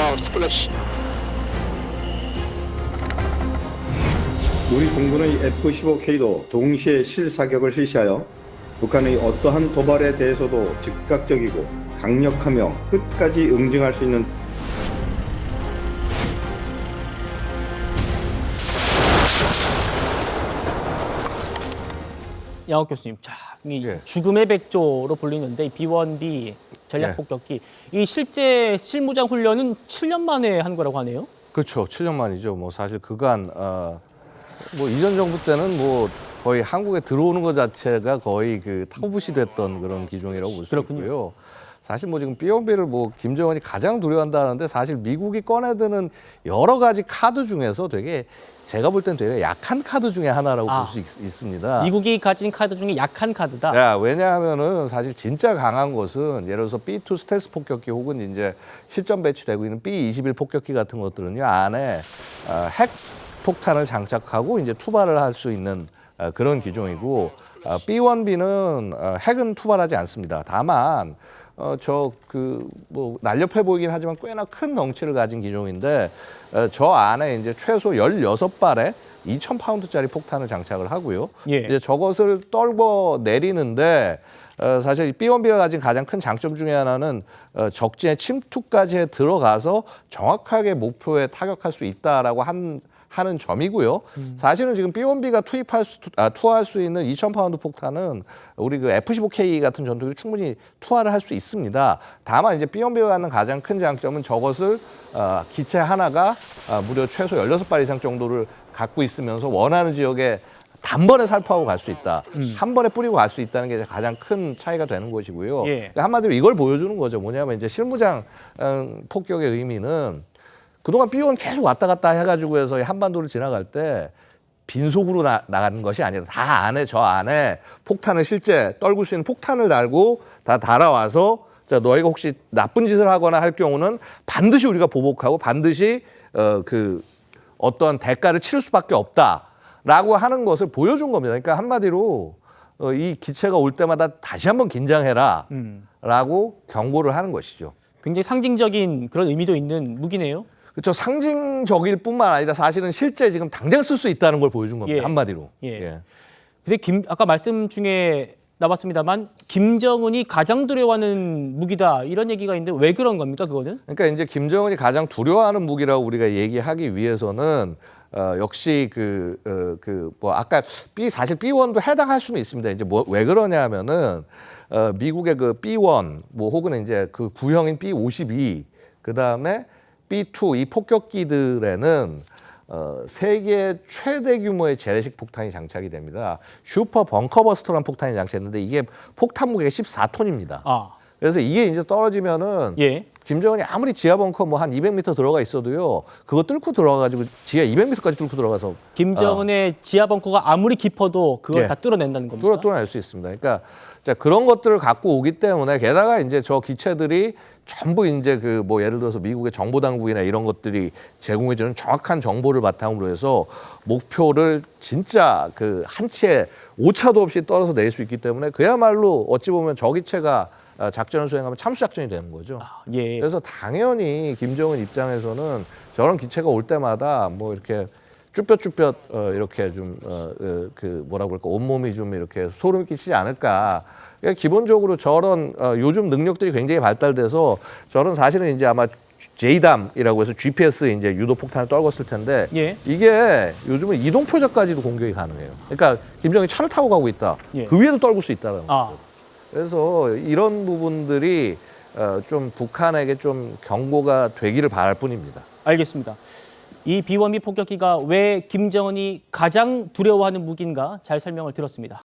Power splash. 우리 공군의 F-15K도 동시에 실사격을 실시하여 북한의 어떠한 도발에 대해서도 즉각적이고 강력하며 끝까지 응징할 수 있는 양옥 교수님, 자, 이 예. 죽음의 백조로 불리는데 이 B-1B 전략 폭격기 이 실제 실무장 훈련은 7년 만에 한 거라고 하네요. 그렇죠. 7년 만이죠. 뭐 사실 그간 뭐 이전 정부 때는 뭐 거의 한국에 들어오는 것 자체가 거의 그 타부시 됐던 그런 기종이라고 볼 수 그렇군요. 있고요. 사실 뭐 지금 B-1B를 뭐 김정은이 가장 두려워한다는데 사실 미국이 꺼내드는 여러 가지 카드 중에서 되게 제가 볼 땐 되게 약한 카드 중에 하나라고 볼 수 있습니다. 미국이 가진 카드 중에 약한 카드다. 야, 왜냐하면은 사실 진짜 강한 것은 예를 들어서 B2 스텔스 폭격기 혹은 이제 실전 배치되고 있는 B-21 폭격기 같은 것들은요 안에 핵 폭탄을 장착하고 이제 투발을 할 수 있는 그런 기종이고 B-1B는 핵은 투발하지 않습니다. 다만 뭐 날렵해 보이긴 하지만 꽤나 큰 덩치를 가진 기종인데 저 안에 이제 최소 16발의 2,000파운드짜리 폭탄을 장착을 하고요. 예. 이제 저것을 떨궈 내리는데 사실 B-1B가 가진 가장 큰 장점 중에 하나는 적진의 침투까지 들어가서 정확하게 목표에 타격할 수 있다라고 하는 점이고요. 사실은 지금 B-1B가 투하할 수 있는 2,000파운드 폭탄은 우리 그 F-15K 같은 전투기 충분히 투하를 할 수 있습니다. 다만 이제 B-1B가 갖는 가장 큰 장점은 저것을 기체 하나가 무려 최소 16발 이상 정도를 갖고 있으면서 원하는 지역에 단번에 살포하고 갈 수 있다. 한 번에 뿌리고 갈 수 있다는 게 가장 큰 차이가 되는 것이고요. 예. 그러니까 한마디로 이걸 보여주는 거죠. 뭐냐면 이제 실무장 폭격의 의미는 그동안 B-1 계속 왔다 갔다 해가지고 해서 한반도를 지나갈 때 빈속으로 나가는 것이 아니라 다 안에 저 안에 폭탄을 실제 떨굴 수 있는 폭탄을 달고 다 달아와서 자 너희가 혹시 나쁜 짓을 하거나 할 경우는 반드시 우리가 보복하고 반드시 그 어떤 대가를 치를 수밖에 없다라고 하는 것을 보여준 겁니다. 그러니까 한마디로 이 기체가 올 때마다 다시 한번 긴장해라라고 경고를 하는 것이죠. 굉장히 상징적인 그런 의미도 있는 무기네요. 그렇죠. 상징적일 뿐만 아니라 사실은 실제 지금 당장 쓸 수 있다는 걸 보여준 겁니다. 예. 한마디로. 예. 근데 아까 말씀 중에 나왔습니다만 김정은이 가장 두려워하는 무기다 이런 얘기가 있는데 왜 그런 겁니까 그거는? 그러니까 이제 김정은이 가장 두려워하는 무기라고 우리가 얘기하기 위해서는 역시 뭐 아까 사실 B-1도 해당할 수는 있습니다. 이제 뭐 왜 그러냐면은 미국의 그 B-1 뭐 혹은 이제 그 구형인 B-52 그다음에 B-2 이 폭격기들에는 세계 최대 규모의 재래식 폭탄이 장착이 됩니다. 슈퍼 벙커버스터라는 폭탄이 장착했는데 이게 폭탄 무게가 14톤입니다. 그래서 이게 이제 떨어지면은 예. 김정은이 아무리 지하 벙커 뭐 한 200m 들어가 있어도요. 그거 뚫고 들어가가지고 지하 200m까지 뚫고 들어가서 김정은의 지하 벙커가 아무리 깊어도 그걸 예. 다 뚫어낸다는 겁니다. 뚫어낼 수 있습니다. 그러니까 자, 그런 것들을 갖고 오기 때문에 게다가 이제 저 기체들이 전부 이제 그 뭐 예를 들어서 미국의 정보 당국이나 이런 것들이 제공해주는 정확한 정보를 바탕으로 해서 목표를 진짜 그 한 치의 오차도 없이 떨어서 내릴 수 있기 때문에 그야말로 어찌 보면 저 기체가 작전을 수행하면 참수 작전이 되는 거죠. 예. 그래서 당연히 김정은 입장에서는 저런 기체가 올 때마다 뭐 이렇게 쭈뼛쭈뼛 이렇게 좀 그 뭐라고 그럴까 온몸이 좀 이렇게 소름이 끼치지 않을까. 그러니까 기본적으로 저런 요즘 능력들이 굉장히 발달돼서 저런 사실은 이제 아마 JDAM이라고 해서 GPS 이제 유도 폭탄을 떨궜을 텐데 예. 이게 요즘은 이동 표적까지도 공격이 가능해요. 그러니까 김정은이 차를 타고 가고 있다. 예. 그 위에도 떨굴 수 있다는 거죠. 아. 그래서 이런 부분들이 좀 북한에게 좀 경고가 되기를 바랄 뿐입니다. 알겠습니다. 이 B-1B 폭격기가 왜 김정은이 가장 두려워하는 무기인가 잘 설명을 들었습니다.